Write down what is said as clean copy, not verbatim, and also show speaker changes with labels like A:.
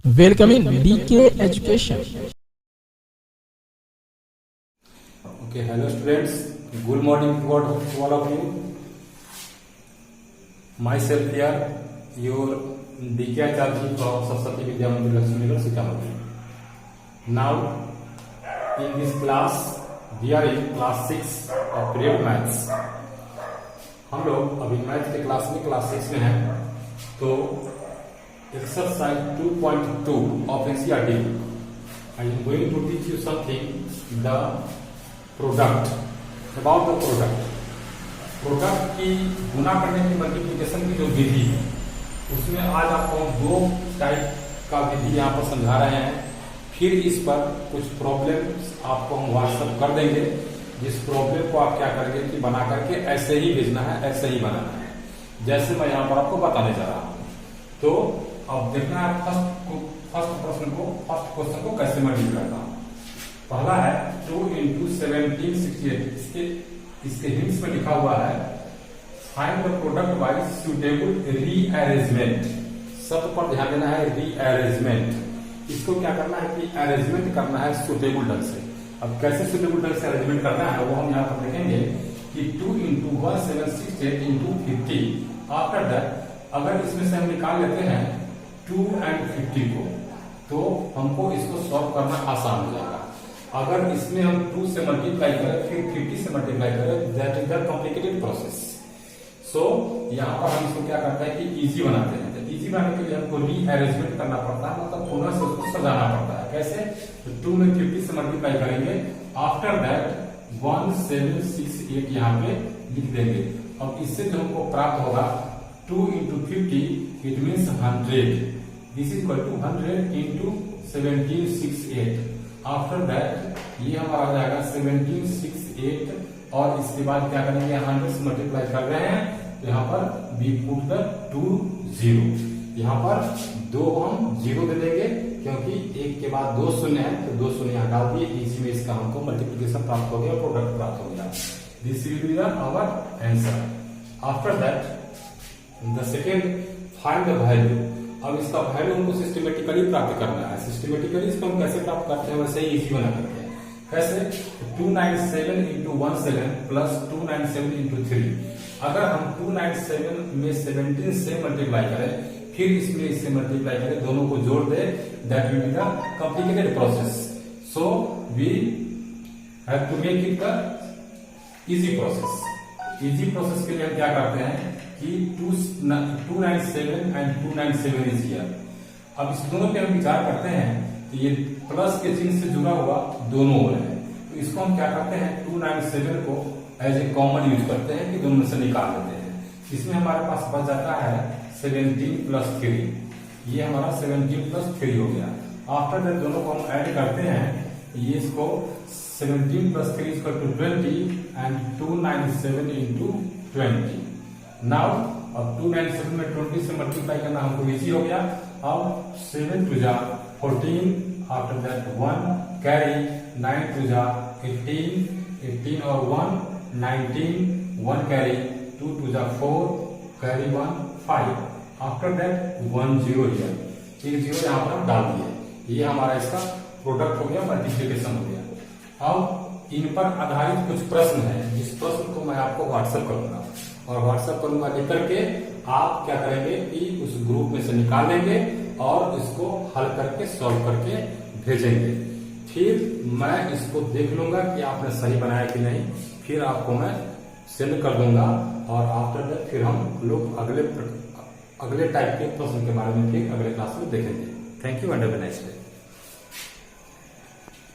A: Welcome in DK Education.
B: Okay, hello students. Good morning to all of you. Myself here, your DK Acharya from Saraswati Vidya Mandir Lakshmi Sitamarhi. Now, in this class, we are in class 6 of period maths. हम लोग अभी math के class में class 6 में हैं, तो exercise 2.2 of NCERT. I am going to teach you something, the product, about the product. Product की गुना करने की मल्टीप्लिकेशन की जो विधि है, उसमें आज आपको दो टाइप का विधि यहाँ पर समझा रहे हैं. फिर इस पर कुछ प्रॉब्लम्स आपको हम व्हाट्सएप कर देंगे, जिस प्रॉब्लम को आप क्या करेंगे कि बना करके ऐसे ही भेजना है, ऐसे ही बनाना है, जैसे मैं यहाँ पर आपको बताने जा रहा हूँ. तो अब देखना है फर्स्ट क्वेश्चन को कैसे मैं डील करता हूँ. पहला है 2 into 1768. इसके हिंट्स में लिखा हुआ है find the product bye suitable rearrangement. शब्द पर ध्यान देना है, रीअरेंजमेंट. इसको क्या करना है कि अरेंजमेंट करना है सुटेबल ढंग से. अब कैसे सुटेबल ढंग से अरेंजमेंट करना है वो हम यहाँ पर देखेंगे कि 2 into 1768 into 50. आफ्टर दैट अगर इसमें से हम निकाल लेते हैं 2 and 50 को, तो हमको इसको सॉल्व करना आसान हो जाएगा. अगर इसमें हम 2 से मल्टीप्लाई करें फिर 50 से मल्टीप्लाई करें, that is the complicated process. So यहाँ पर हम इसको क्या करते हैं कि इजी बनाते हैं. तो इजी बनाने के लिए हमको रीअरेंजमेंट करना पड़ता है, मतलब पुनः से उसको सजाना पड़ता है. कैसे? तो 2 में 50 से मल्टीप्लाई करेंगे, आफ्टर दैट 1768 यहाँ पे लिख देंगे. अब इससे जो हमको प्राप्त होगा 2 into 50, it means 100. This is equal to 100 into 1768. After that ये हमारा आ जाएगा 1768, और इसके बाद क्या करेंगे 100 से मल्टीप्लाई कर रहे हैं, तो यहाँ पर we put the 2 0. यहाँ पर 2 हम 0 दे देंगे, क्योंकि एक के बाद 2 शून्य है, तो 2 शून्य यहाँ डाल दिए. इसी में इसका हमको मल्टीप्लिकेशन प्राप्त हो गया, प्रोडक्ट प्राप्त हो गया. This will be our answer. After that the second find the value. अब इसका वैल्यू हमको सिस्टमेटिकली प्राप्त करना है. सिस्टमेटिकली इसको हम कैसे प्राप्त करते हैं, वैसे ही इजी बना करते हैं. कैसे? 297 into 17 प्लस 297 into 3. अगर हम 297 में 17 से मल्टीप्लाई करें, फिर इसमें इससे मल्टीप्लाई करें, दोनों को जोड़ दे, that will be the complicated process. So we have to make it the easy process. Easy process के लिए हम क्या करते हैं कि 297 and 297 इज हियर. अब इस दोनों पे हम विचार करते हैं, तो ये प्लस के चिन्ह से जुड़ा हुआ दोनों ओर है, तो इसको हम क्या करते हैं 297 को एज ए कॉमन यूज करते हैं कि दोनों में से निकाल लेते हैं. इसमें हमारे पास बच जाता है 17 plus 3. ये हमारा 17 plus 3 हो गया. आफ्टर दैट दोनों को हम ऐड करते हैं, ये इसको 17 plus 3 is equal to 20 and 297 into 20. Now अब 297 में 20 से मल्टीप्लाई करना हमको इजी हो गया. अब 7 to 14, after that 1 carry, 9 to 18, 18 और 1 19, 1 carry, 2 to 4 carry 1 5. After that 1 0 here, एक 0 यहाँ पर डाल दिए. ये हमारा इसका प्रोडक्ट हो गया, मल्टीप्लिकेशन हो गया. अब इन पर आधारित कुछ प्रश्न है, जिस प्रश्न को मैं आपको व्हाट्सएप करूंगा, और व्हाट्सएप करूंगा लिख करके आप क्या करेंगे कि उस ग्रुप में से निकाल लेंगे और इसको हल करके सॉल्व करके भेजेंगे. फिर मैं इसको देख लूंगा कि आपने सही बनाया कि नहीं, फिर आपको मैं सेंड कर दूंगा, और आफ्टर दैट फिर हम लोग अगले टाइप के प्रश्न के बारे में फिर अगले क्लास में देखेंगे. Thank you and have a nice day.